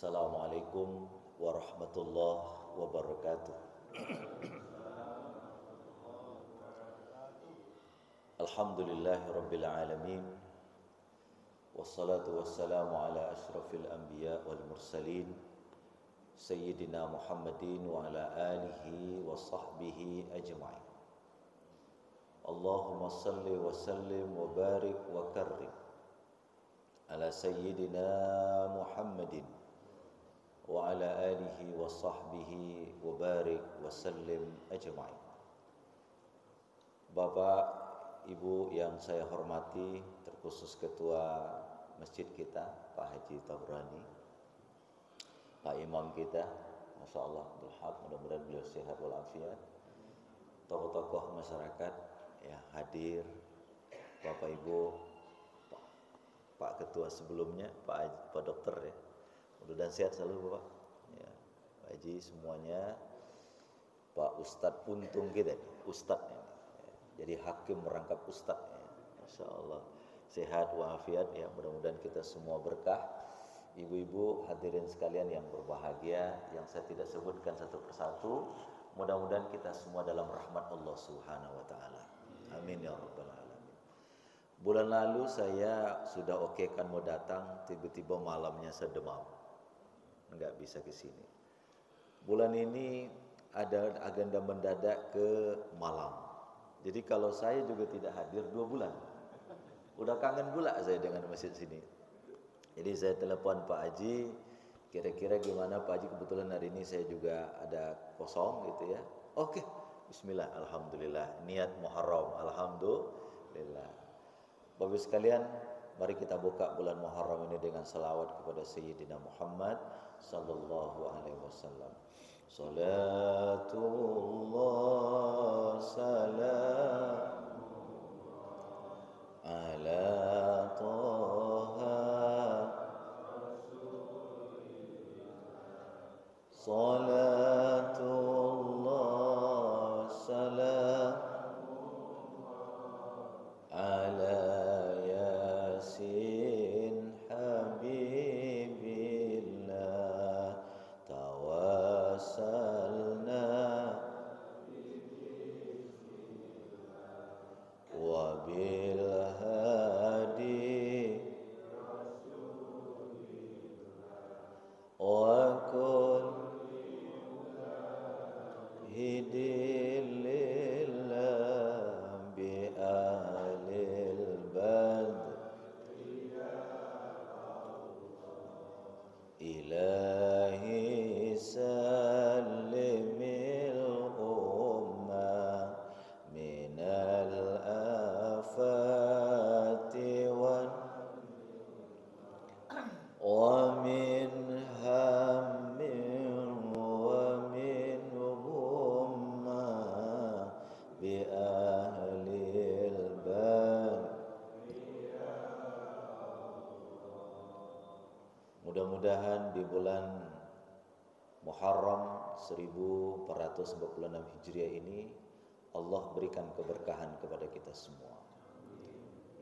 Assalamualaikum warahmatullahi wabarakatuh. Alhamdulillahi rabbil alamin. Wassalatu wassalamu ala ashrafil anbiya wal mursalin Sayyidina Muhammadin wa ala alihi wa sahbihi ajma'in. Allahumma salli wa sallim wa barik wa karrim ala Sayyidina Muhammadin wa ala alihi wa sahbihi wa barik wa sallim ajma'in. Bapak, Ibu yang saya hormati, terkhusus Ketua Masjid kita, Pak Haji Tabrani, Pak Imam kita, Masya Allah, Abdul Haq, mudah-mudahan beliau sehat walafiat, tokoh-tokoh masyarakat yang hadir, Bapak Ibu, Pak Ketua sebelumnya, Pak Dokter ya, mudah-mudahan sehat selalu Bapak, ya, Pak Haji semuanya, Pak Ustadz Puntung kita, Ustadz ini. Jadi hakim merangkap ustadz ya. Masya Allah, sehat walafiat ya, mudah-mudahan kita semua berkah. Ibu-ibu hadirin sekalian yang berbahagia, yang saya tidak sebutkan satu persatu, mudah-mudahan kita semua dalam rahmat Allah Subhanahu wa taala. Amin ya rabbal alamin. Bulan lalu saya sudah kan mau datang, tiba-tiba malamnya saya demam, enggak bisa ke sini. Bulan ini ada agenda mendadak ke Malang. Jadi kalau saya juga tidak hadir 2 bulan, udah kangen pula saya dengan masjid sini. Jadi saya telepon Pak Haji, kira-kira gimana Pak Haji, kebetulan hari ini saya juga ada kosong gitu ya. Oke, bismillah, alhamdulillah, niat Muharram, alhamdulillah. Bapak sekalian, mari kita buka bulan Muharram ini dengan salawat kepada Sayyidina Muhammad sallallahu alaihi wasallam. Salatullah salam ala Taha Salatullah salam ala Yasin Habibillah tawassalna wa bil hadi wa kun hidilillah bi ahlil badr ilahi salimil umma minal afati wa min hammin wa min humma bi ahlil badr. Mudah-mudahan di bulan Muharram 1446 Hijriah ini Allah berikan keberkahan kepada kita semua.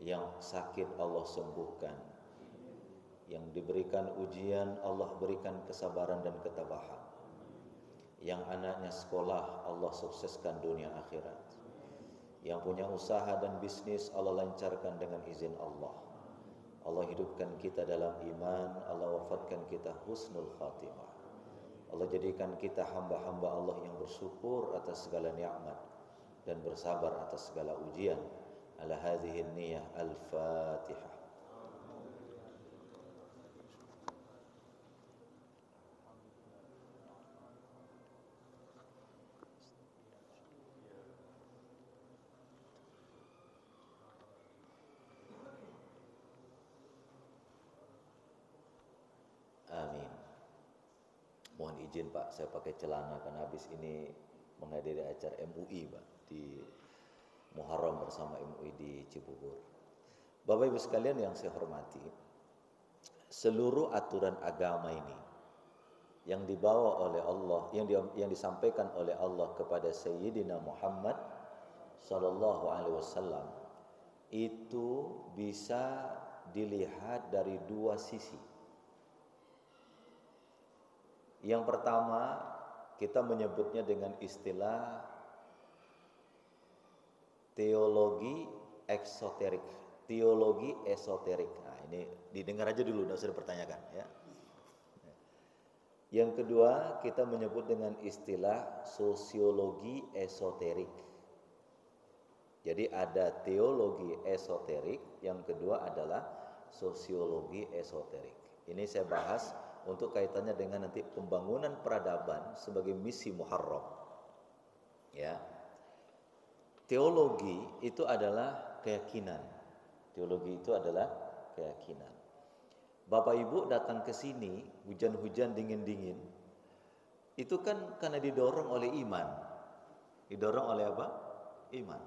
Yang sakit Allah sembuhkan, yang diberikan ujian Allah berikan kesabaran dan ketabahan, yang anaknya sekolah Allah sukseskan dunia akhirat, yang punya usaha dan bisnis Allah lancarkan dengan izin Allah. Allah hidupkan kita dalam iman, Allah wafatkan kita husnul khatimah. Allah jadikan kita hamba-hamba Allah yang bersyukur atas segala nikmat dan bersabar atas segala ujian. Ala hadhihi niyyah al-Fatihah. Amin. Mohon izin Pak, saya pakai celana karena habis ini menghadiri acara MUI Pak di Muharram bersama MUI di Cibubur. Bapak Ibu sekalian yang saya hormati, seluruh aturan agama ini yang dibawa oleh Allah, yang disampaikan oleh Allah kepada Sayyidina Muhammad sallallahu alaihi wasallam itu bisa dilihat dari 2 sisi. Yang pertama kita menyebutnya dengan istilah teologi eksoterik, teologi esoterik. Nah, ini didengar aja dulu, tidak usah dipertanyakan ya. Yang kedua kita menyebut dengan istilah sosiologi esoterik. Jadi ada teologi esoterik, yang kedua adalah sosiologi esoterik. Ini saya bahas untuk kaitannya dengan nanti pembangunan peradaban sebagai misi Muharram. Ya. Teologi itu adalah keyakinan. Teologi itu adalah keyakinan. Bapak Ibu datang ke sini, hujan-hujan dingin-dingin, itu kan karena didorong oleh iman. Didorong oleh apa? Iman.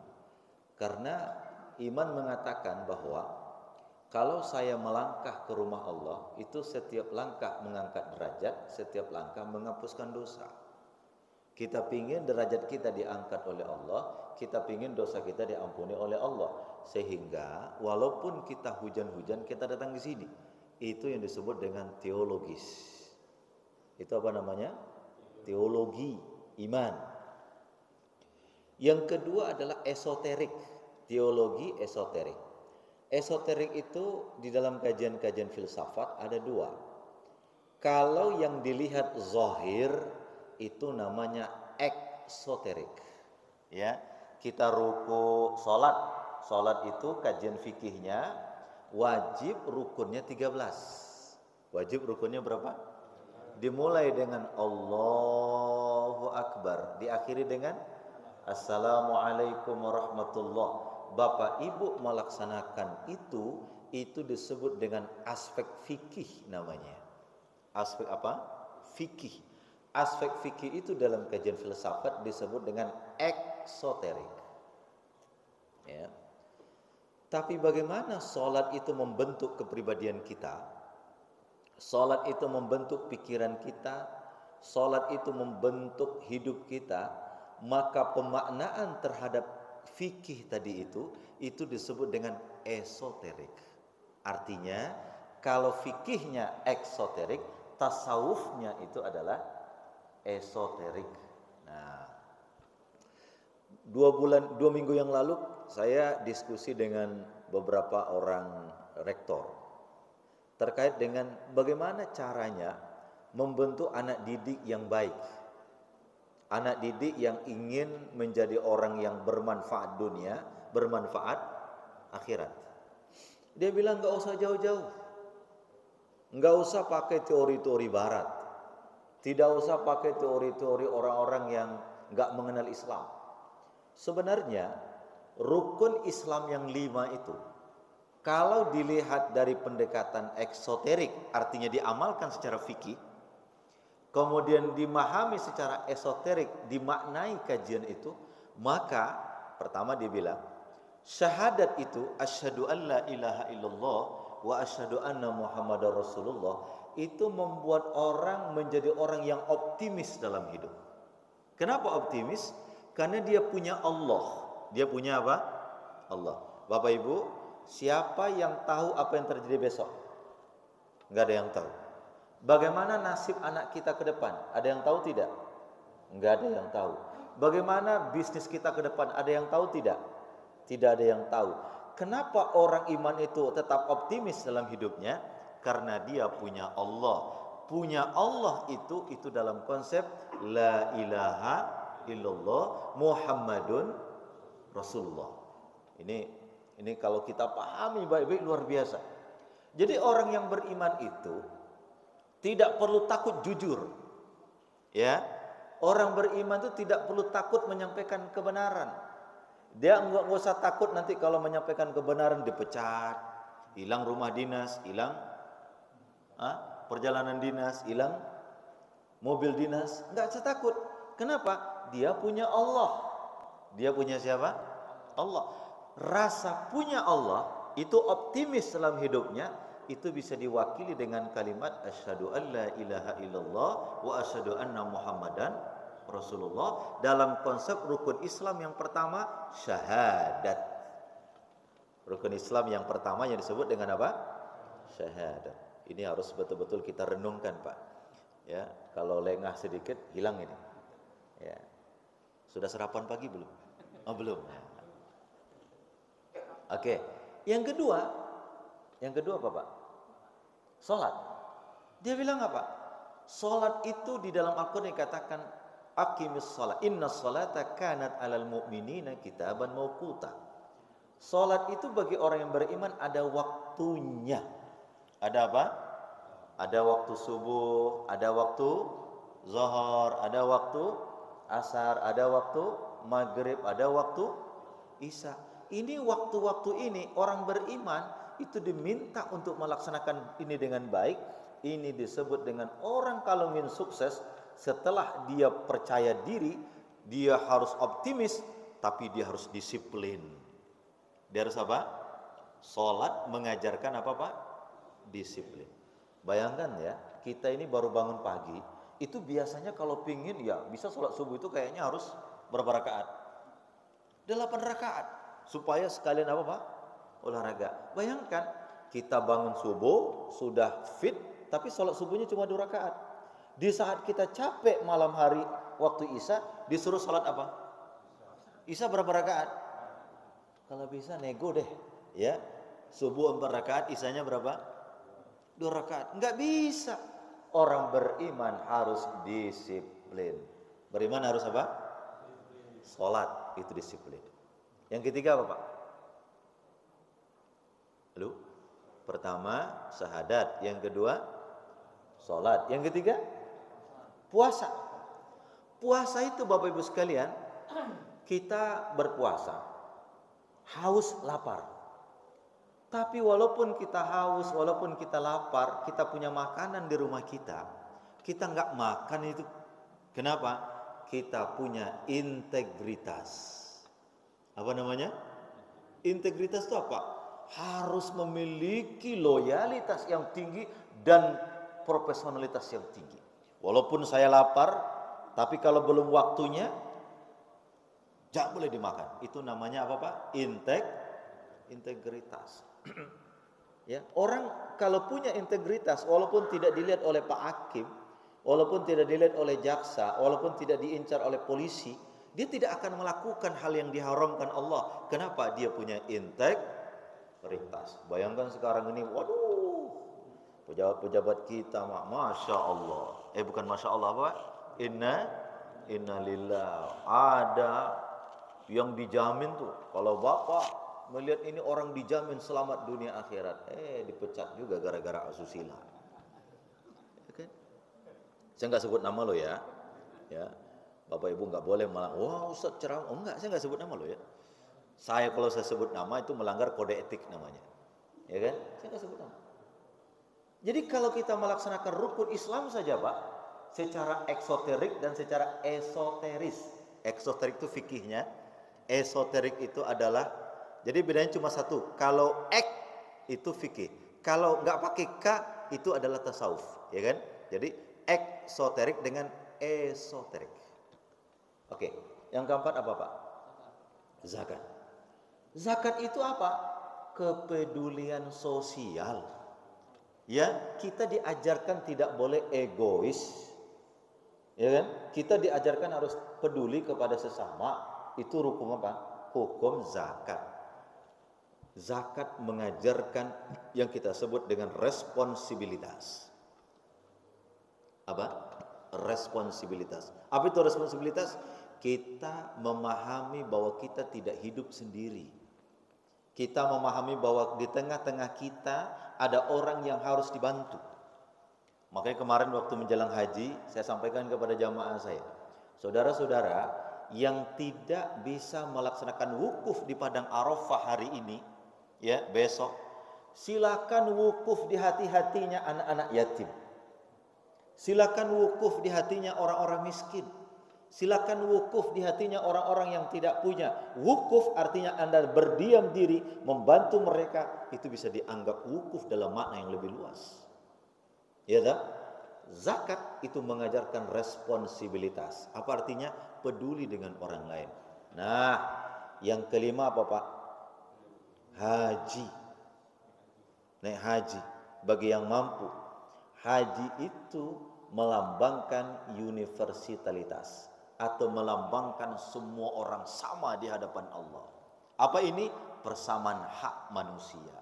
Karena iman mengatakan bahwa kalau saya melangkah ke rumah Allah, itu setiap langkah mengangkat derajat, setiap langkah menghapuskan dosa. Kita pingin derajat kita diangkat oleh Allah, kita pingin dosa kita diampuni oleh Allah. Sehingga walaupun kita hujan-hujan, kita datang ke sini. Itu yang disebut dengan teologis. Itu apa namanya? Teologi iman. Yang kedua adalah esoterik, teologi esoterik. Esoterik itu di dalam kajian-kajian filsafat ada dua. Kalau yang dilihat zahir itu namanya eksoterik. Ya, kita ruku salat. Salat itu kajian fikihnya wajib rukunnya 13. Wajib rukunnya berapa? Dimulai dengan Allahu Akbar, diakhiri dengan Assalamualaikum warahmatullahi. Bapak Ibu melaksanakan itu disebut dengan aspek fikih namanya. Aspek apa? Fikih. Aspek fikih itu dalam kajian filsafat disebut dengan eksoterik. Ya. Tapi bagaimana sholat itu membentuk kepribadian kita? Sholat itu membentuk pikiran kita. Sholat itu membentuk hidup kita. Maka pemaknaan terhadap fikih tadi itu disebut dengan esoterik. Artinya kalau fikihnya eksoterik, tasawufnya itu adalah esoterik. Nah, 2 minggu yang lalu saya diskusi dengan beberapa orang rektor terkait dengan bagaimana caranya membentuk anak didik yang baik. Anak didik yang ingin menjadi orang yang bermanfaat dunia, bermanfaat akhirat. Dia bilang gak usah jauh-jauh. Gak usah pakai teori-teori barat. Tidak usah pakai teori-teori orang-orang yang gak mengenal Islam. Sebenarnya rukun Islam yang 5 itu, kalau dilihat dari pendekatan eksoterik, artinya diamalkan secara fikih, kemudian dimahami secara esoterik, dimaknai kajian itu, maka pertama dia bilang, syahadat itu asyhadu an la ilaha illallah wa asyhadu anna muhammadar rasulullah, itu membuat orang menjadi orang yang optimis dalam hidup. Kenapa optimis? Karena dia punya Allah. Dia punya apa? Allah. Bapak Ibu, siapa yang tahu apa yang terjadi besok? Enggak ada yang tahu. Bagaimana nasib anak kita ke depan? Ada yang tahu tidak? Enggak ada yang tahu. Bagaimana bisnis kita ke depan? Ada yang tahu tidak? Tidak ada yang tahu. Kenapa orang iman itu tetap optimis dalam hidupnya? Karena dia punya Allah. Punya Allah itu dalam konsep la ilaha illallah Muhammadun Rasulullah. Ini kalau kita pahami baik-baik luar biasa. Jadi orang yang beriman itu tidak perlu takut jujur. Ya. Orang beriman itu tidak perlu takut menyampaikan kebenaran. Dia enggak usah takut nanti kalau menyampaikan kebenaran dipecat, hilang rumah dinas, hilang perjalanan dinas, hilang mobil dinas. Enggak usah takut. Kenapa? Dia punya Allah. Dia punya siapa? Allah. Rasa punya Allah itu optimis dalam hidupnya, itu bisa diwakili dengan kalimat asyhadu an la ilaha illallah wa asyhadu anna muhammadan rasulullah. Dalam konsep rukun Islam yang pertama, syahadat. Rukun Islam yang pertama yang disebut dengan apa? Syahadat. Ini harus betul-betul kita renungkan, Pak. Ya, kalau lengah sedikit hilang ini. Ya. Sudah sarapan pagi belum? Oh, belum. Oke. Yang kedua apa, Pak? Salat. Dia bilang apa? Salat itu di dalam Al-Qur'an dikatakan aqimis shalah. Innas salata kanat 'alal mu'minina kitaban mauquta. Salat itu bagi orang yang beriman ada waktunya. Ada apa? Ada waktu subuh, ada waktu zuhur, ada waktu asar, ada waktu maghrib, ada waktu isya. Ini waktu-waktu ini orang beriman itu diminta untuk melaksanakan ini dengan baik. Ini disebut dengan orang kalau ingin sukses setelah dia percaya diri, dia harus optimis, tapi dia harus disiplin. Dia harus apa? Salat mengajarkan apa, Pak? Disiplin. Bayangkan ya, kita ini baru bangun pagi, itu biasanya kalau pingin ya bisa sholat subuh itu kayaknya harus berapa rakaat? 8 rakaat. Supaya sekalian apa, Pak? Olahraga. Bayangkan, kita bangun subuh, sudah fit, tapi sholat subuhnya cuma 2 rakaat. Di saat kita capek malam hari waktu isya, disuruh sholat apa? Isya berapa rakaat? Kalau bisa nego deh, ya. Subuh 4 rakaat, isyanya berapa? 2 rakaat. Enggak bisa. Orang beriman harus disiplin. Beriman harus apa? Salat itu disiplin. Yang ketiga apa, Pak? Halo? Pertama syahadat, yang kedua salat, yang ketiga puasa. Puasa itu Bapak Ibu sekalian, kita berpuasa haus lapar. Tapi walaupun kita haus, walaupun kita lapar, kita punya makanan di rumah kita nggak makan itu. Kenapa? Kita punya integritas. Apa namanya? Integritas itu apa? Harus memiliki loyalitas yang tinggi dan profesionalitas yang tinggi. Walaupun saya lapar, tapi kalau belum waktunya, jangan boleh dimakan. Itu namanya apa, Pak? Integritas. Ya, orang kalau punya integritas, walaupun tidak dilihat oleh Pak Hakim, walaupun tidak dilihat oleh jaksa, walaupun tidak diincar oleh polisi, dia tidak akan melakukan hal yang diharamkan Allah. Kenapa? Dia punya integritas. Bayangkan sekarang ini, waduh, pejabat-pejabat kita, masya Allah. Bukan masya Allah, Pak. Inna lillah. Ada yang dijamin tuh. Kalau Bapak melihat ini orang dijamin selamat dunia akhirat, dipecat juga gara-gara asusila. Okay. Saya nggak sebut nama lo ya. Bapak Ibu nggak boleh malah, wah Ustaz ceramah. Oh enggak, saya nggak sebut nama lo ya. Kalau saya sebut nama itu melanggar kode etik namanya. Ya kan? Saya nggak sebut nama. Jadi kalau kita melaksanakan rukun Islam saja, Pak, secara eksoterik dan secara esoteris. Eksoterik itu fikihnya, esoterik itu adalah, jadi bedanya cuma satu. Kalau ek itu fikih, kalau nggak pakai k itu adalah tasawuf, ya kan? Jadi eksoterik dengan esoterik. Oke, yang keempat apa, Pak? Zakat. Zakat itu apa? Kepedulian sosial. Ya, kita diajarkan tidak boleh egois. Ya kan? Kita diajarkan harus peduli kepada sesama. Itu hukum apa? Hukum zakat. Zakat mengajarkan yang kita sebut dengan responsibilitas. Apa? Responsibilitas. Apa itu responsibilitas? Kita memahami bahwa kita tidak hidup sendiri. Kita memahami bahwa di tengah-tengah kita ada orang yang harus dibantu. Makanya kemarin waktu menjelang haji, saya sampaikan kepada jamaah saya, saudara-saudara yang tidak bisa melaksanakan wukuf di Padang Arafah hari ini, ya besok, silakan wukuf di hati-hatinya anak-anak yatim. Silakan wukuf di hatinya orang-orang miskin. Silakan wukuf di hatinya orang-orang yang tidak punya. Wukuf artinya Anda berdiam diri, membantu mereka, itu bisa dianggap wukuf dalam makna yang lebih luas. Ya tak? Zakat itu mengajarkan responsibilitas. Apa artinya? Peduli dengan orang lain. Nah, yang kelima apa, Pak? Haji. Naik haji bagi yang mampu. Haji itu melambangkan universalitas atau melambangkan semua orang sama di hadapan Allah. Apa ini? Persamaan hak manusia.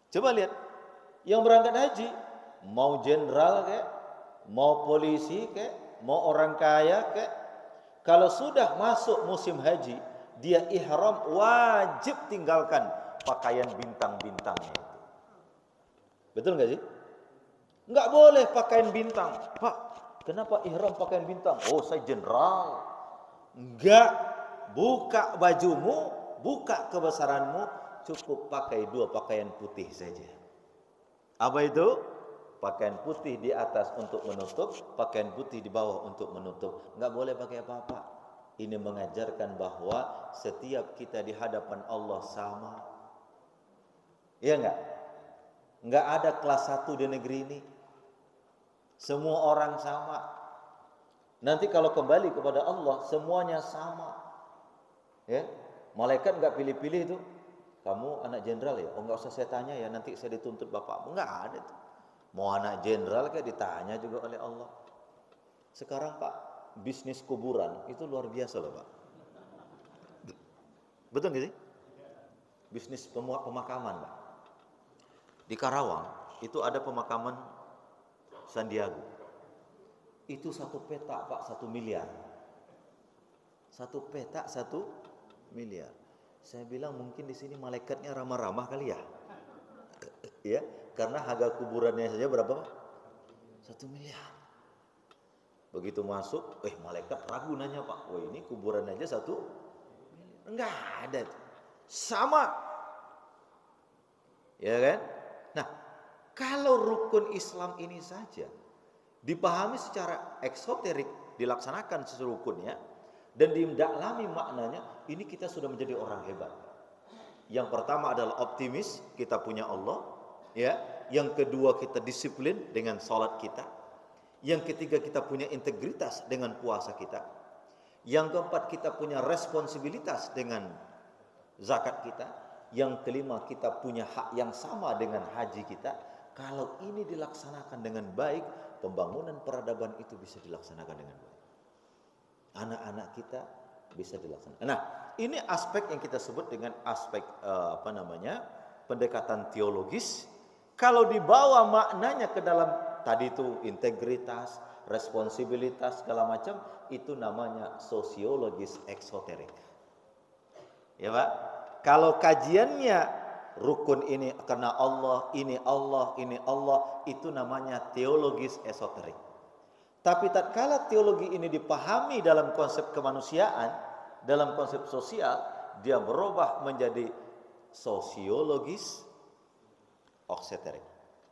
Coba lihat, yang berangkat haji, mau jenderal kayak, mau polisi kayak, mau orang kaya kayak, kalau sudah masuk musim haji, dia ihram wajib tinggalkan pakaian bintang-bintangnya itu. Betul nggak sih? Nggak boleh pakaian bintang. Pak, kenapa ihram pakaian bintang? Oh, saya jenderal. Enggak, buka bajumu, buka kebesaranmu, cukup pakai 2 pakaian putih saja. Apa itu? Pakaian putih di atas untuk menutup, pakaian putih di bawah untuk menutup. Enggak boleh pakai apa-apa. Ini mengajarkan bahwa setiap kita di hadapan Allah sama. Iya enggak? Enggak ada kelas 1 di negeri ini. Semua orang sama. Nanti kalau kembali kepada Allah, semuanya sama. Ya, malaikat enggak pilih-pilih itu. Kamu anak jenderal ya? Oh, enggak usah saya tanya ya, nanti saya dituntut bapakmu. Enggak ada itu. Mau anak jenderal kayak ditanya juga oleh Allah. Sekarang Pak, bisnis kuburan itu luar biasa loh Pak. Betul nggak sih? Bisnis pemakaman Pak. Di Karawang itu ada pemakaman Sandiago. Itu 1 petak Pak, 1 miliar. 1 petak 1 miliar. Saya bilang mungkin di sini malaikatnya ramah-ramah kali ya. Ya, karena harga kuburannya saja berapa Pak? 1 miliar. Begitu masuk, malaikat ragu nanya Pak, oh ini kuburan aja 1 miliar. Enggak ada. Sama. Ya kan? Nah, kalau rukun Islam ini saja dipahami secara eksoterik, dilaksanakan sesuai rukunnya, dan didalami maknanya, ini kita sudah menjadi orang hebat. Yang pertama adalah optimis, kita punya Allah. Ya, yang kedua kita disiplin dengan salat kita. Yang ketiga kita punya integritas dengan puasa kita. Yang keempat kita punya responsibilitas dengan zakat kita. Yang kelima kita punya hak yang sama dengan haji kita. Kalau ini dilaksanakan dengan baik, pembangunan peradaban itu bisa dilaksanakan dengan baik. Anak-anak kita bisa dilaksanakan. Nah, ini aspek yang kita sebut dengan aspek pendekatan teologis. Kalau dibawa maknanya ke dalam tadi itu integritas, responsibilitas segala macam, itu namanya sosiologis eksoterik. Ya Pak, kalau kajiannya rukun ini karena Allah, ini Allah, ini Allah, itu namanya teologis esoterik. Tapi tatkala teologi ini dipahami dalam konsep kemanusiaan, dalam konsep sosial, dia berubah menjadi sosiologis eksoterik.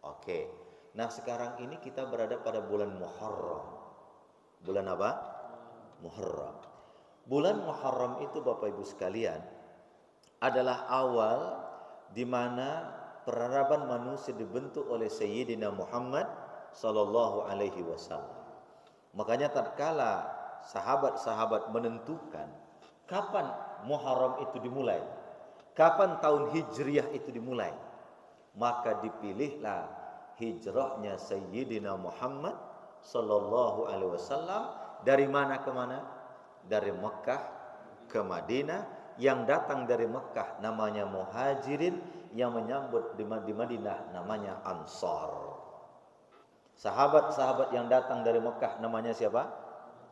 Oke. Nah, sekarang ini kita berada pada bulan Muharram. Bulan apa? Muharram. Bulan Muharram itu Bapak Ibu sekalian adalah awal di mana peradaban manusia dibentuk oleh Sayyidina Muhammad sallallahu alaihi wasallam. Makanya tatkala sahabat-sahabat menentukan kapan Muharram itu dimulai, kapan tahun Hijriah itu dimulai, maka dipilihlah hijrahnya Sayyidina Muhammad sallallahu alaihi wasallam dari mana ke mana? Dari Mekah ke Madinah. Yang datang dari Mekah namanya Muhajirin, yang menyambut di Madinah namanya Ansar. Sahabat-sahabat yang datang dari Mekah namanya siapa?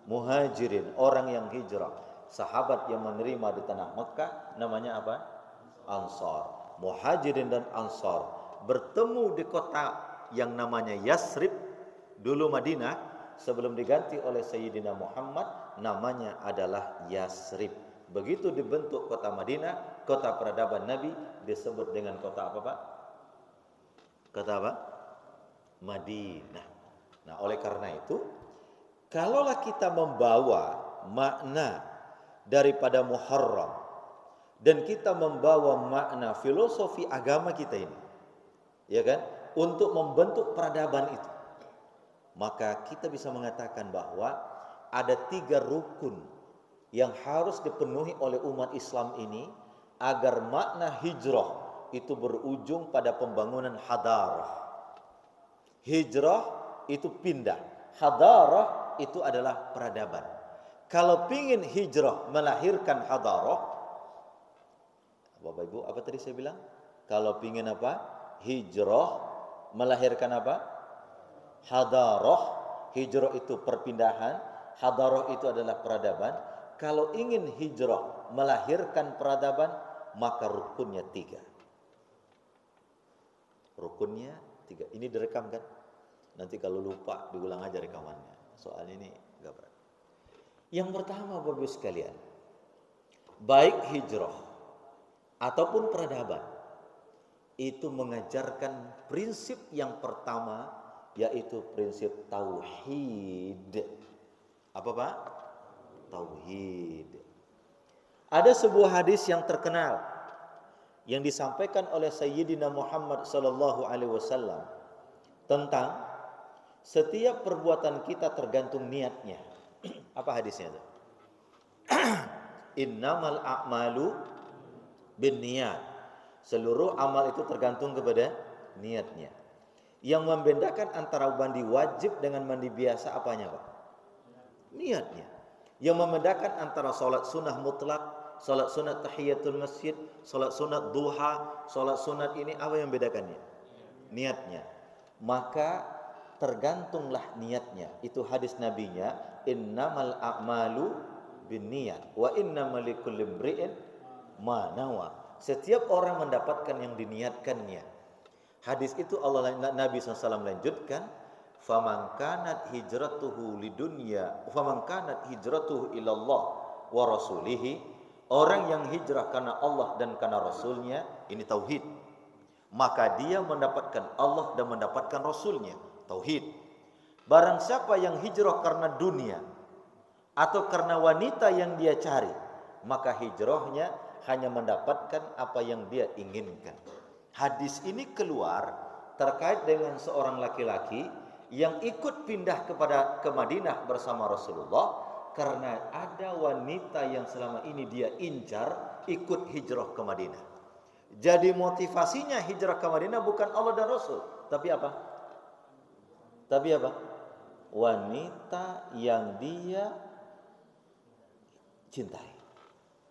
Muhajirin, orang yang hijrah. Sahabat yang menerima di tanah Mekah namanya apa? Ansar. Muhajirin dan Ansar bertemu di kota yang namanya Yasrib, dulu Madinah, sebelum diganti oleh Sayyidina Muhammad, namanya adalah Yasrib. Begitu dibentuk kota Madinah, kota peradaban Nabi, disebut dengan kota apa Pak? Kota apa? Madinah. Nah, oleh karena itu, kalaulah kita membawa makna daripada Muharram dan kita membawa makna filosofi agama kita ini, ya kan, untuk membentuk peradaban itu, maka kita bisa mengatakan bahwa ada 3 rukun yang harus dipenuhi oleh umat Islam ini agar makna hijrah itu berujung pada pembangunan hadarah. Hijrah itu pindah. Hadarah itu adalah peradaban. Kalau pingin hijrah melahirkan hadarah, Bapak Ibu, apa tadi saya bilang? Kalau pingin apa? Hijrah melahirkan apa? Hadarah. Hijrah itu perpindahan, hadarah itu adalah peradaban. Kalau ingin hijrah melahirkan peradaban, maka rukunnya 3. Rukunnya 3. Ini direkam kan? Nanti kalau lupa diulang aja rekamannya. Soalnya ini enggak berat. Yang pertama Bapak Ibu sekalian, baik hijrah ataupun peradaban itu mengajarkan prinsip yang pertama, yaitu prinsip tauhid. Apa Pak? Tauhid. Ada sebuah hadis yang terkenal yang disampaikan oleh Sayyidina Muhammad sallallahu alaihi wasallam tentang setiap perbuatan kita tergantung niatnya. Apa hadisnya itu? Innamal a'malu binniyat. Seluruh amal itu tergantung kepada niatnya. Yang membedakan antara mandi wajib dengan mandi biasa apanya, Pak? Niatnya. Yang membedakan antara salat sunnah mutlak, salat sunat tahiyatul masjid, salat sunat duha, salat sunat ini, apa yang membedakannya? Niatnya. Maka tergantunglah niatnya. Itu hadis nabinya, innamal a'malu binniyat wa innamal likulli imri'in ma nawa. Setiap orang mendapatkan yang diniatkannya. Hadis itu Nabi SAW lanjutkan, faman kanat hijratuhu lidunya faman kanat hijratuhu ilallah wa rasulihi. Orang yang hijrah karena Allah dan karena Rasulnya, ini tauhid, maka dia mendapatkan Allah dan mendapatkan Rasulnya. Tauhid. Barang siapa yang hijrah karena dunia atau karena wanita yang dia cari, maka hijrahnya hanya mendapatkan apa yang dia inginkan. Hadis ini keluar terkait dengan seorang laki-laki yang ikut pindah ke Madinah bersama Rasulullah karena ada wanita yang selama ini dia incar ikut hijrah ke Madinah. Jadi motivasinya hijrah ke Madinah bukan Allah dan Rasul, tapi apa? Tapi apa? Wanita yang dia cintai.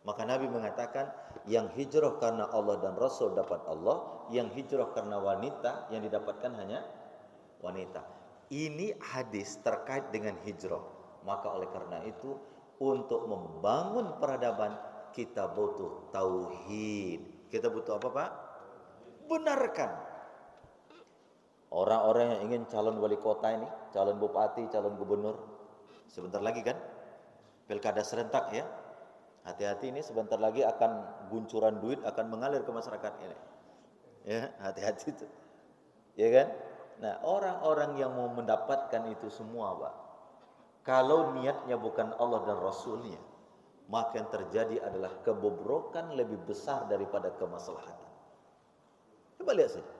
Maka Nabi mengatakan, yang hijrah karena Allah dan Rasul dapat Allah, yang hijrah karena wanita yang didapatkan hanya wanita. Ini hadis terkait dengan hijrah. Maka oleh karena itu, untuk membangun peradaban kita butuh tauhid. Kita butuh apa, Pak? Benarkan. Orang-orang yang ingin calon wali kota ini, calon bupati, calon gubernur, sebentar lagi kan pilkada serentak ya. Hati-hati, ini sebentar lagi akan guncuran duit akan mengalir ke masyarakat ini. Ya, hati-hati itu. Ya kan? Nah, orang-orang yang mau mendapatkan itu semua, Pak, kalau niatnya bukan Allah dan Rasulnya, maka yang terjadi adalah kebobrokan lebih besar daripada kemaslahatan. Coba lihat saja.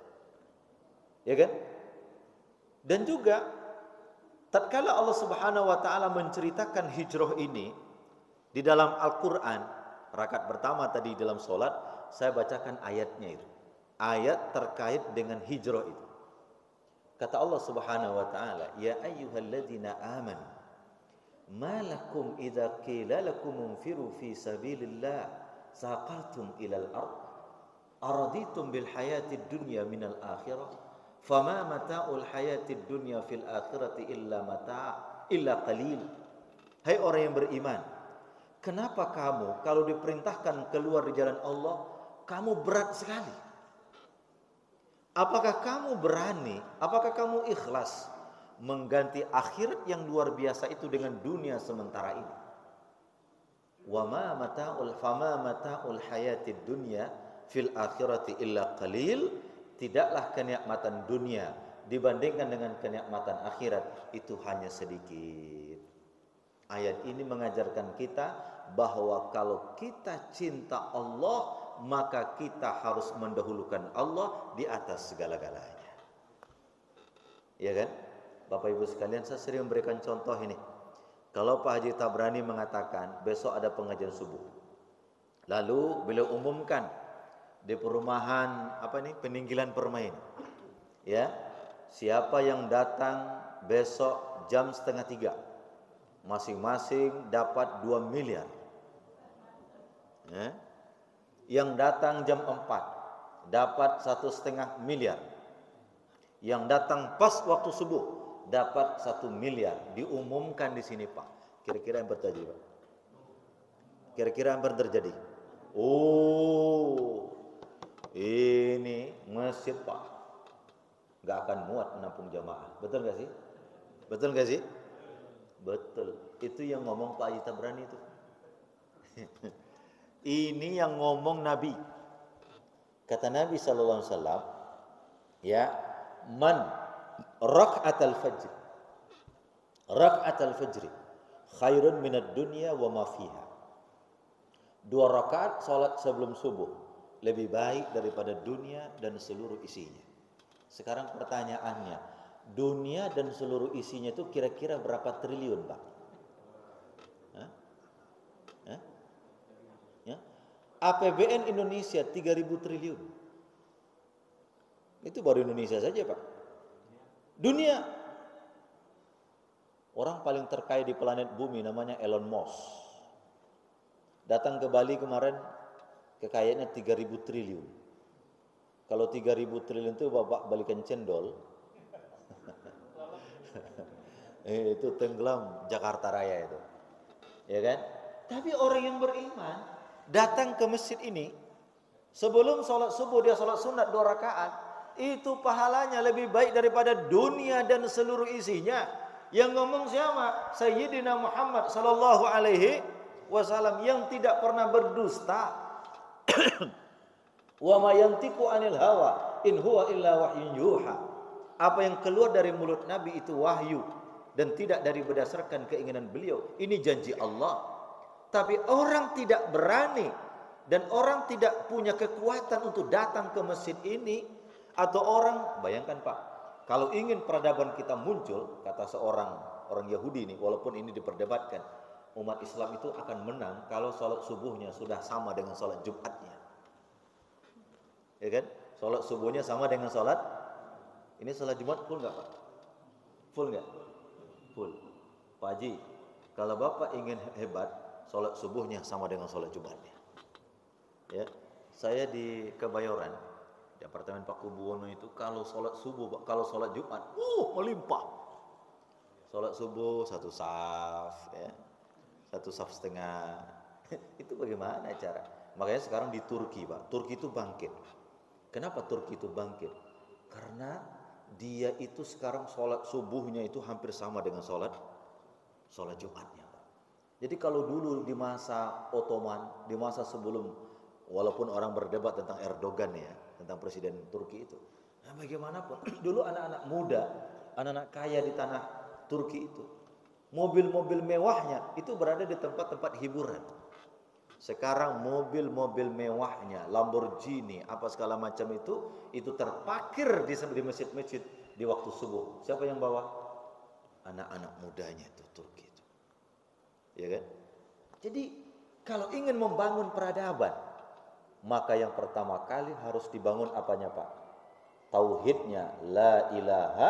Ya kan? Dan juga tatkala Allah Subhanahu wa taala menceritakan hijrah ini di dalam Al-Qur'an, rakaat pertama tadi dalam salat, saya bacakan ayatnya itu. Ayat terkait dengan hijrah itu. Kata Allah Subhanahu wa taala, "Ya ayyuhalladzina amanu, ma lakum idza qila lakum unfiru fi sabilillah saqaltum ilal ard araditum bil hayatid dunya minal akhirah." Fama mata'ul hayatid dunya fil akhirati illa qalil. Hai orang yang beriman, kenapa kamu kalau diperintahkan keluar di jalan Allah, kamu berat sekali? Apakah kamu berani, apakah kamu ikhlas mengganti akhirat yang luar biasa itu dengan dunia sementara ini? Fama mata'ul hayatid dunya fil akhirati illa qalil. Tidaklah kenikmatan dunia dibandingkan dengan kenikmatan akhirat itu hanya sedikit. Ayat ini mengajarkan kita bahwa kalau kita cinta Allah, maka kita harus mendahulukan Allah di atas segala-galanya. Ya kan? Bapak Ibu sekalian, saya sering memberikan contoh ini. Kalau Pak Haji Tabrani mengatakan besok ada pengajian subuh, lalu beliau umumkan di perumahan peninggilan permain, ya, siapa yang datang besok jam 2:30. Masing-masing dapat 2 miliar. Ya. Yang datang jam 4 dapat 1,5 miliar. Yang datang pas waktu subuh dapat 1 miliar. Diumumkan di sini, Pak. Kira-kira yang terjadi, Pak? Kira-kira yang terjadi? Oh, ini masjid, Pak, nggak akan muat menampung jamaah. Betul nggak sih? Betul nggak sih? Betul. Itu yang ngomong Pak Haji Tabrani itu. Ini yang ngomong Nabi. Kata Nabi sallallahu alaihi wasallam, ya, man raka'atal fajr. Raka'atal fajr khairun minad dunya wa ma fiha. 2 rakaat salat sebelum subuh lebih baik daripada dunia dan seluruh isinya. Sekarang pertanyaannya, dunia dan seluruh isinya itu kira-kira berapa triliun, Pak? Hah? Hah? Ya? APBN Indonesia 3.000 triliun. Itu baru Indonesia saja, Pak. Dunia. Orang paling terkaya di planet bumi namanya Elon Musk. Datang ke Bali kemarin, kekayaannya 3.000 triliun. Kalau 3.000 triliun itu Bapak balikan cendol. Itu tenggelam Jakarta Raya itu. Ya kan? Tapi orang yang beriman datang ke masjid ini, sebelum sholat subuh dia sholat sunat 2 rakaat, itu pahalanya lebih baik daripada dunia dan seluruh isinya. Yang ngomong siapa? Sayyidina Muhammad sallallahu alaihi wasallam yang tidak pernah berdusta. Wa ma yantiqu anil hawa in huwa illa wahyun yuha. Apa yang keluar dari mulut Nabi itu wahyu dan tidak dari berdasarkan keinginan beliau. Ini janji Allah. Tapi orang tidak berani dan orang tidak punya kekuatan untuk datang ke masjid ini. Atau orang, bayangkan Pak, kalau ingin peradaban kita muncul, kata seorang orang Yahudi ini, walaupun ini diperdebatkan, umat Islam itu akan menang kalau sholat subuhnya sudah sama dengan sholat Jumatnya. Ya kan? Sholat subuhnya sama dengan sholat. Ini sholat Jumat full nggak, Pak? Full nggak? Full. Pak Haji, kalau Bapak ingin hebat, sholat subuhnya sama dengan sholat Jumatnya. Ya, saya di Kebayoran, di apartemen Pak Kubuwono itu, kalau sholat subuh, kalau sholat Jumat, melimpah. Sholat subuh 1 saf, ya, 1 saf setengah. Itu bagaimana cara? Makanya sekarang di Turki, Pak, Turki itu bangkit. Kenapa Turki itu bangkit? Karena dia itu sekarang sholat subuhnya itu hampir sama dengan sholat Jumatnya, Pak. Jadi kalau dulu di masa Ottoman, di masa sebelum, walaupun orang berdebat tentang Erdogan ya, tentang presiden Turki itu, nah bagaimanapun dulu anak-anak muda, anak-anak kaya di tanah Turki itu, mobil-mobil mewahnya itu berada di tempat-tempat hiburan. Sekarang mobil-mobil mewahnya, Lamborghini, apa segala macam itu terparkir di masjid-masjid di waktu subuh. Siapa yang bawa? Anak-anak mudanya itu Turki itu. Ya kan? Jadi kalau ingin membangun peradaban, maka yang pertama kali harus dibangun apanya, Pak? Tauhidnya, la ilaha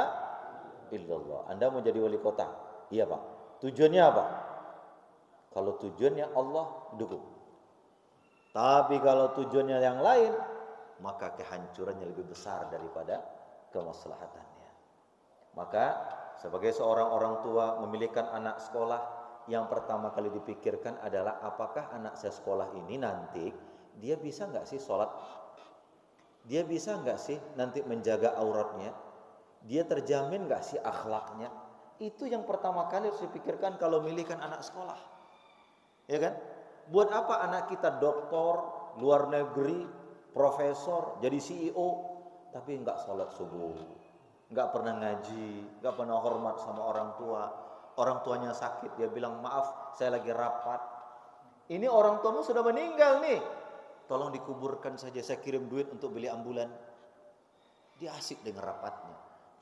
illallah. Anda mau jadi wali kota? Iya, Pak. Tujuannya apa? Kalau tujuannya Allah, dukung. Tapi kalau tujuannya yang lain, maka kehancurannya lebih besar daripada kemaslahatannya. Maka sebagai seorang orang tua memilihkan anak sekolah, yang pertama kali dipikirkan adalah apakah anak saya sekolah ini nanti dia bisa nggak sih sholat? Dia bisa nggak sih nanti menjaga auratnya? Dia terjamin nggak sih akhlaknya? Itu yang pertama kali harus dipikirkan kalau memilihkan anak sekolah. Ya kan? Buat apa anak kita doktor, luar negeri, profesor, jadi CEO, tapi nggak sholat subuh, nggak pernah ngaji, nggak pernah hormat sama orang tua. Orang tuanya sakit, dia bilang maaf, saya lagi rapat. Ini orang tuamu sudah meninggal nih, tolong dikuburkan saja, saya kirim duit untuk beli ambulan. Dia asik dengan rapatnya.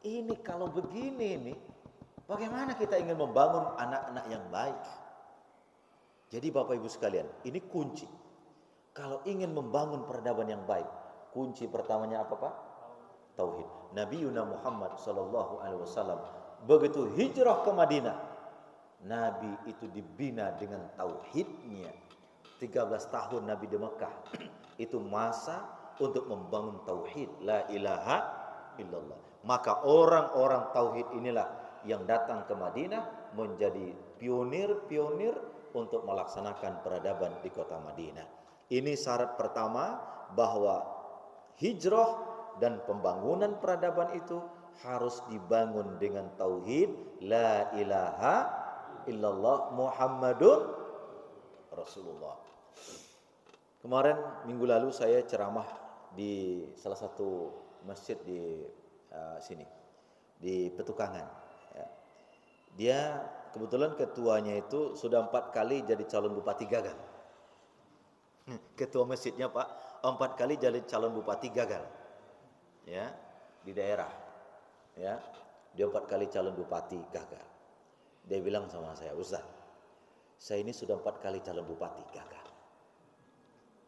Ini kalau begini nih, bagaimana kita ingin membangun anak-anak yang baik? Jadi Bapak Ibu sekalian, ini kunci. Kalau ingin membangun peradaban yang baik, kunci pertamanya apa, Pak? Tauhid. Nabi Muhammad sallallahu alaihi wasallam begitu hijrah ke Madinah, Nabi itu dibina dengan tauhidnya. 13 tahun Nabi di Mekah itu masa untuk membangun tauhid, la ilaha illallah. Maka orang-orang tauhid inilah yang datang ke Madinah menjadi pionir-pionir untuk melaksanakan peradaban di kota Madinah. Ini syarat pertama bahwa hijrah dan pembangunan peradaban itu harus dibangun dengan tauhid, la ilaha illallah Muhammadun Rasulullah. Kemarin minggu lalu saya ceramah di salah satu masjid di sini, di Petukangan. Ya. Dia kebetulan ketuanya itu sudah 4 kali jadi calon bupati gagal. Ketua masjidnya Pak 4 kali jadi calon bupati gagal. Ya, di daerah. Ya, dia 4 kali calon bupati gagal. Dia bilang sama saya, Ustaz, saya ini sudah 4 kali calon bupati gagal.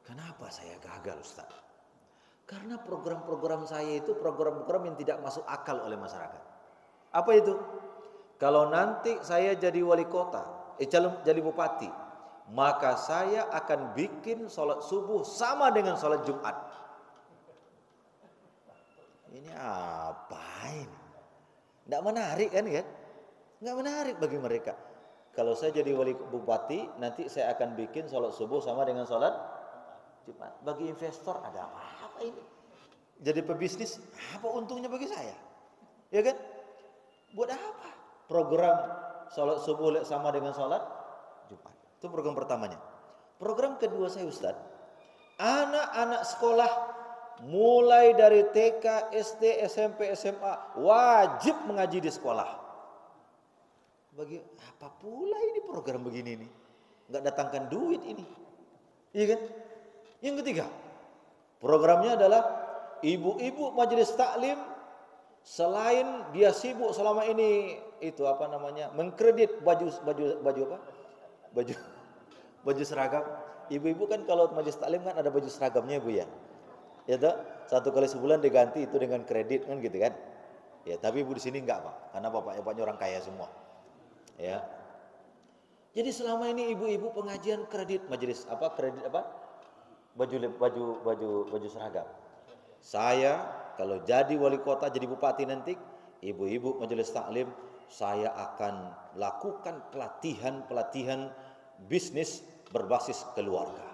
Kenapa saya gagal, Ustaz? Karena program-program saya itu program-program yang tidak masuk akal oleh masyarakat. Apa itu? Kalau nanti saya jadi wali kota, jadi bupati, maka saya akan bikin sholat subuh sama dengan sholat Jumat. Ini apa ini? Tidak menarik kan? Nggak menarik bagi mereka. Kalau saya jadi wali bupati, nanti saya akan bikin sholat subuh sama dengan sholat Jumat. Bagi investor ada apa ini? Jadi pebisnis, apa untungnya bagi saya? Ya kan? Buat apa? Program sholat subuh sama dengan sholat Jumat. Itu program pertamanya. Program kedua saya, Ustaz, anak-anak sekolah mulai dari TK, SD, SMP, SMA wajib mengaji di sekolah. Bagi apa pula ini program begini nih? Nggak datangkan duit ini. Iya kan? Yang ketiga, programnya adalah ibu-ibu majelis taklim, selain dia sibuk selama ini itu apa namanya, mengkredit baju seragam. Ibu-ibu kan kalau majelis taklim kan ada baju seragamnya Bu ya. Ya toh, 1 kali sebulan diganti itu dengan kredit kan gitu kan. Ya, tapi Ibu di sini enggak Pak, karena bapaknya orang kaya semua. Ya. Jadi selama ini ibu-ibu pengajian kredit majelis baju seragam. Saya kalau jadi wali kota, jadi bupati nanti, ibu-ibu majelis taklim, saya akan lakukan pelatihan bisnis berbasis keluarga.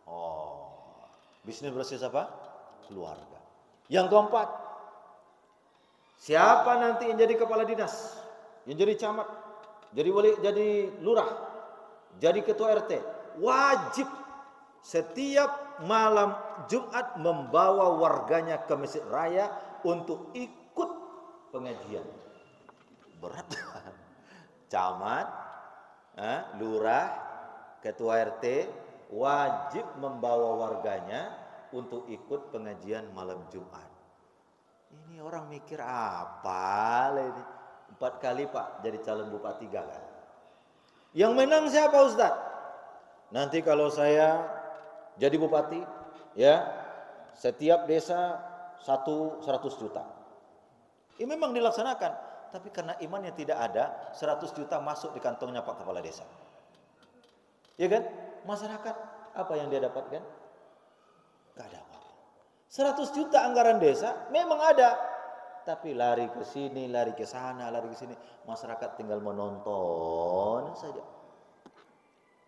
Oh, bisnis berbasis apa? Keluarga. Yang keempat, siapa nanti yang jadi kepala dinas, yang jadi camat, jadi lurah, jadi ketua RT, wajib setiap malam Jumat membawa warganya ke masjid raya untuk ikut pengajian. Berat. Camat, lurah, ketua RT wajib membawa warganya untuk ikut pengajian malam Jumat. Ini orang mikir apa ini? 4 kali Pak jadi calon bupati gagal. Yang menang siapa Ustaz? Nanti kalau saya jadi bupati, ya, setiap desa 100 juta. Ini memang dilaksanakan, tapi karena imannya tidak ada, 100 juta masuk di kantongnya Pak Kepala Desa. Ya kan? Masyarakat apa yang dia dapatkan? Gak ada apa-apa. 100 juta anggaran desa memang ada, tapi lari ke sini, lari ke sana, lari ke sini. Masyarakat tinggal menonton saja.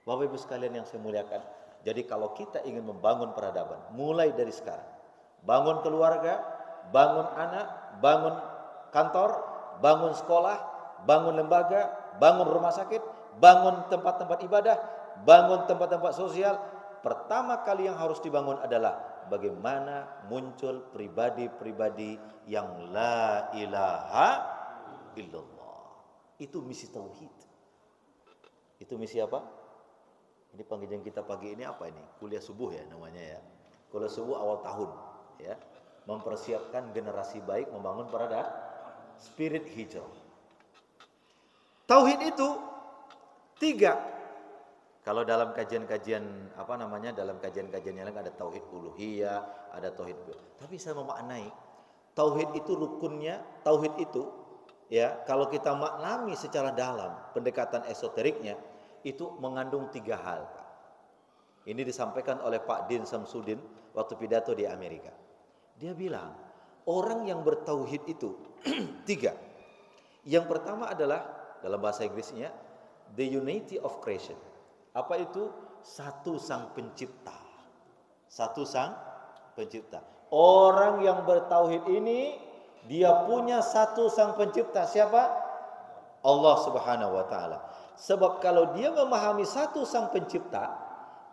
Bapak Ibu sekalian yang saya muliakan, jadi kalau kita ingin membangun peradaban, mulai dari sekarang, bangun keluarga, bangun anak, bangun kantor, bangun sekolah, bangun lembaga, bangun rumah sakit, bangun tempat-tempat ibadah, bangun tempat-tempat sosial. Pertama kali yang harus dibangun adalah bagaimana muncul pribadi-pribadi yang la ilaha illallah. Itu misi tauhid. Itu misi apa? Ini panggilan kita pagi ini apa ini? Kuliah subuh ya namanya ya. Kuliah subuh awal tahun ya. Mempersiapkan generasi baik membangun peradaban spirit hijrah. Tauhid itu 3. Kalau dalam kajian-kajian dalam kajian-kajian yang lain ada tauhid uluhiyah, ada tauhid. Tapi saya memaknai tauhid itu rukunnya, tauhid itu ya, kalau kita maknami secara dalam pendekatan esoteriknya, itu mengandung 3 hal, Pak. Ini disampaikan oleh Pak Din Samsudin waktu pidato di Amerika. Dia bilang, orang yang bertauhid itu 3. Yang pertama adalah dalam bahasa Inggrisnya the unity of creation. Apa itu? Satu sang pencipta. Satu sang pencipta. Orang yang bertauhid ini dia punya satu sang pencipta. Siapa? Allah Subhanahu wa taala. Sebab kalau dia memahami satu sang pencipta,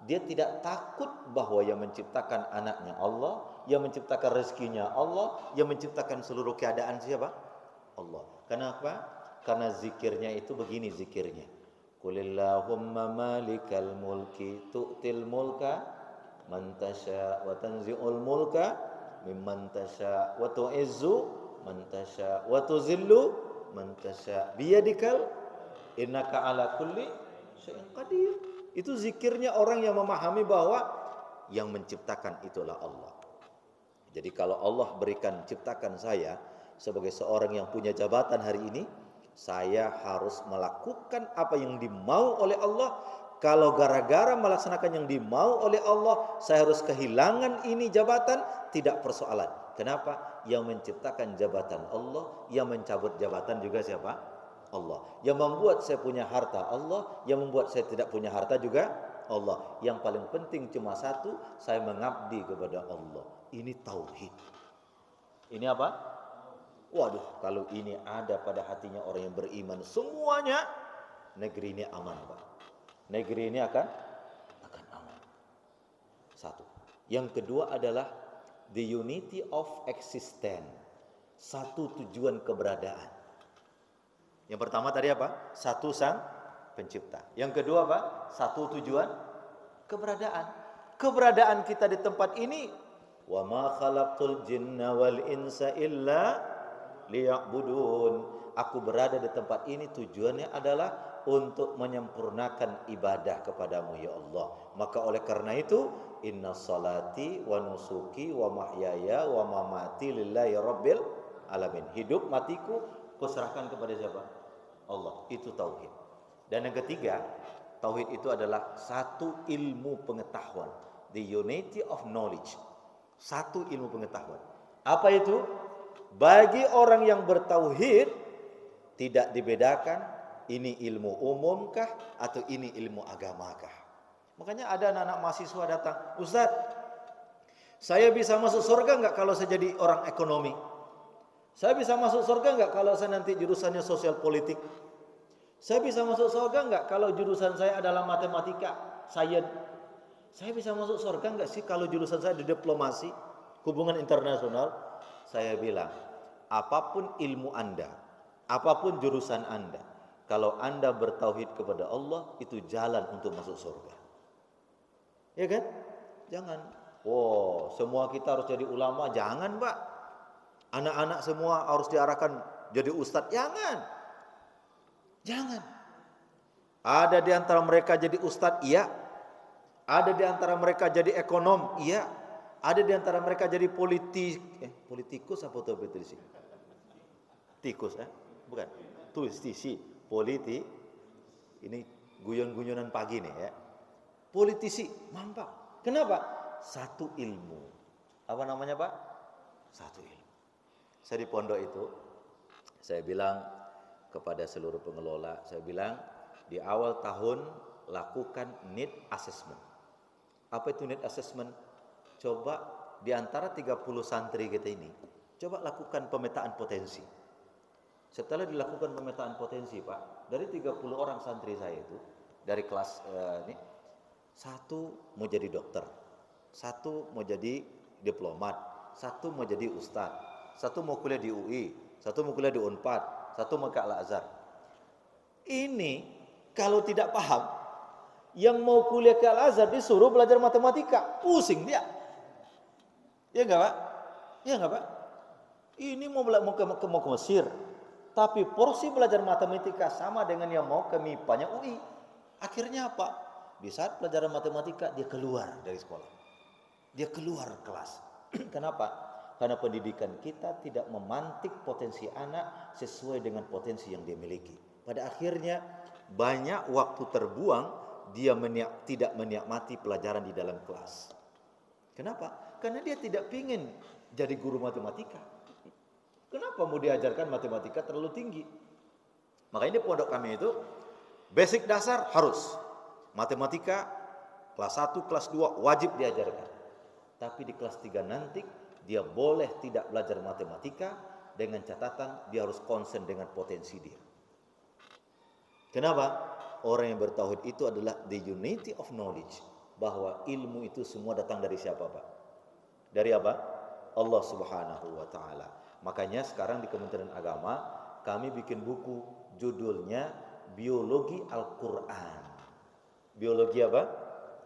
dia tidak takut bahwa yang menciptakan anaknya Allah, yang menciptakan rezekinya Allah, yang menciptakan seluruh keadaan siapa? Allah. Kenapa? Karena zikirnya itu begini zikirnya. Qulillahumma malikal mulki tu'til mulka man tasya wa tanzi'ul mulka mimman tasya wa tu'izzu man tasya wa tuzillu man tasya biyadikal innaka ala kulli syai'in qadir. Itu zikirnya orang yang memahami bahwa yang menciptakan itulah Allah. Jadi kalau Allah berikan ciptakan saya sebagai seorang yang punya jabatan hari ini, saya harus melakukan apa yang dimau oleh Allah. Kalau gara-gara melaksanakan yang dimau oleh Allah, saya harus kehilangan ini jabatan, tidak persoalan. Kenapa? Yang menciptakan jabatan Allah, yang mencabut jabatan juga siapa? Allah. Yang membuat saya punya harta Allah, yang membuat saya tidak punya harta juga Allah. Yang paling penting cuma satu, saya mengabdi kepada Allah. Ini tauhid. Ini apa? Waduh, kalau ini ada pada hatinya orang yang beriman, semuanya negeri ini aman, Pak. Negeri ini akan aman. Satu. Yang kedua adalah the unity of existence. Satu tujuan keberadaan. Yang pertama tadi apa? Satu sang pencipta. Yang kedua apa? Satu tujuan keberadaan. Keberadaan kita di tempat ini, wa ma khalaqtul jinna wal insa illa liya'budun. Aku berada di tempat ini tujuannya adalah untuk menyempurnakan ibadah kepadamu ya Allah. Maka oleh karena itu, inna salati wa nusuki wa mahyaya wa mamati lillahi rabbil alamin. Hidup matiku kuserahkan kepada siapa? Allah. Itu tauhid. Dan yang ketiga, tauhid itu adalah satu ilmu pengetahuan. The unity of knowledge. Satu ilmu pengetahuan. Apa itu? Bagi orang yang bertauhid tidak dibedakan ini ilmu umumkah atau ini ilmu agamakah. Makanya ada anak-anak mahasiswa datang, Ustaz, saya bisa masuk surga enggak kalau saya jadi orang ekonomi? Saya bisa masuk surga enggak kalau saya nanti jurusannya sosial politik? Saya bisa masuk surga enggak kalau jurusan saya adalah matematika, sains? Saya bisa masuk surga enggak sih kalau jurusan saya di diplomasi, hubungan internasional? Saya bilang, apapun ilmu Anda, apapun jurusan Anda, kalau Anda bertauhid kepada Allah, itu jalan untuk masuk surga. Ya kan? Jangan. Wow, semua kita harus jadi ulama. Jangan, Pak. Anak-anak semua harus diarahkan jadi ustadz. Jangan. Jangan. Ada di antara mereka jadi ustadz, iya. Ada di antara mereka jadi ekonom, iya. Ada di antara mereka jadi politikus apa tuh politisi? Tikus, bukan. Politisi, politik. Ini guyon-guyonan pagi nih ya. Politisi, mampak. Kenapa? Satu ilmu. Apa namanya, Pak? Satu ilmu. Saya di pondok itu, saya bilang kepada seluruh pengelola, saya bilang di awal tahun lakukan need assessment. Apa itu need assessment? Coba di antara 30 santri kita ini, coba lakukan pemetaan potensi. Setelah dilakukan pemetaan potensi, Pak, dari 30 orang santri saya itu, dari kelas ini, satu mau jadi dokter, satu mau jadi diplomat, satu mau jadi ustadz, satu mau kuliah di UI, satu mau kuliah di Unpad, satu mau ke Al-Azhar. Ini kalau tidak paham, yang mau kuliah ke Al-Azhar disuruh belajar matematika, pusing dia. Ya enggak, Pak? Ya enggak, Pak? Ini mau ke Mesir, tapi porsi belajar matematika sama dengan yang mau ke MIPA-nya UI. Akhirnya apa? Di saat pelajaran matematika dia keluar dari sekolah. Dia keluar kelas. Kenapa? Karena pendidikan kita tidak memantik potensi anak sesuai dengan potensi yang dia miliki. Pada akhirnya banyak waktu terbuang, dia tidak menikmati pelajaran di dalam kelas. Kenapa? Karena dia tidak ingin jadi guru matematika. Kenapa mau diajarkan matematika terlalu tinggi? Makanya di pondok kami itu basic dasar harus. Matematika kelas 1, kelas 2 wajib diajarkan. Tapi di kelas 3 nanti dia boleh tidak belajar matematika dengan catatan dia harus konsen dengan potensi dia. Kenapa? Orang yang bertauhid itu adalah the unity of knowledge. Bahwa ilmu itu semua datang dari siapa, Pak? Dari apa? Allah Subhanahu wa Ta'ala. Makanya sekarang di Kementerian Agama kami bikin buku judulnya Biologi Al-Quran. Biologi apa?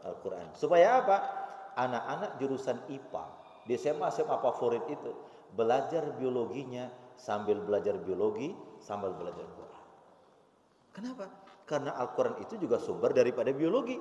Al-Quran. Supaya apa? Anak-anak jurusan IPA di SMA favorit itu belajar biologinya sambil belajar biologi sambil belajar Quran. Kenapa? Karena Al-Quran itu juga sumber daripada biologi.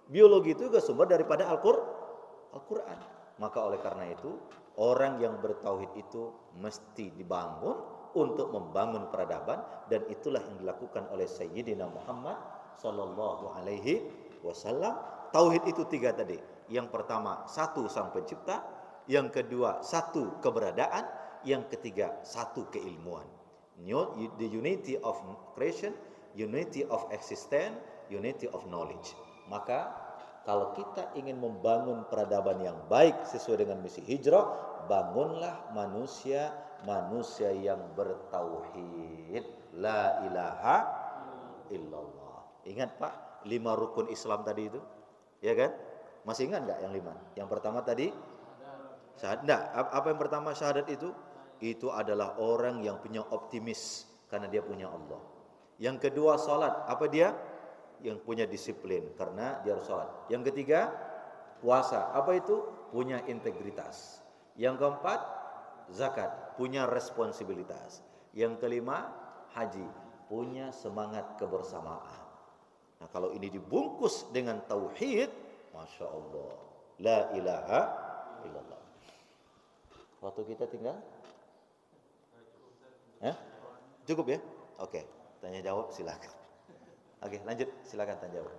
Biologi itu juga sumber daripada Al-Quran. Maka oleh karena itu orang yang bertauhid itu mesti dibangun untuk membangun peradaban, dan itulah yang dilakukan oleh Sayyidina Muhammad sallallahu alaihi wasallam. Tauhid itu 3 tadi. Yang pertama, 1 sang pencipta, yang kedua 1 keberadaan, yang ketiga 1 keilmuan. The unity of creation, unity of existence, unity of knowledge. Maka kalau kita ingin membangun peradaban yang baik sesuai dengan misi hijrah, bangunlah manusia yang bertauhid, la ilaha illallah. Ingat Pak, 5 rukun Islam tadi itu, ya kan? Masih ingat nggak yang 5? Yang pertama tadi syahadat. Enggak, apa yang pertama syahadat itu? Itu adalah orang yang punya optimis karena dia punya Allah. Yang kedua salat, apa dia? Yang punya disiplin karena dia harus salat. Yang ketiga puasa, apa itu? Punya integritas. Yang keempat zakat, punya responsibilitas. Yang kelima haji, punya semangat kebersamaan. Nah, kalau ini dibungkus dengan tauhid, masya Allah, la ilaha illallah. Waktu kita tinggal? Cukup ya? Oke, tanya jawab silakan. Oke, lanjut, silakan tanya jawab.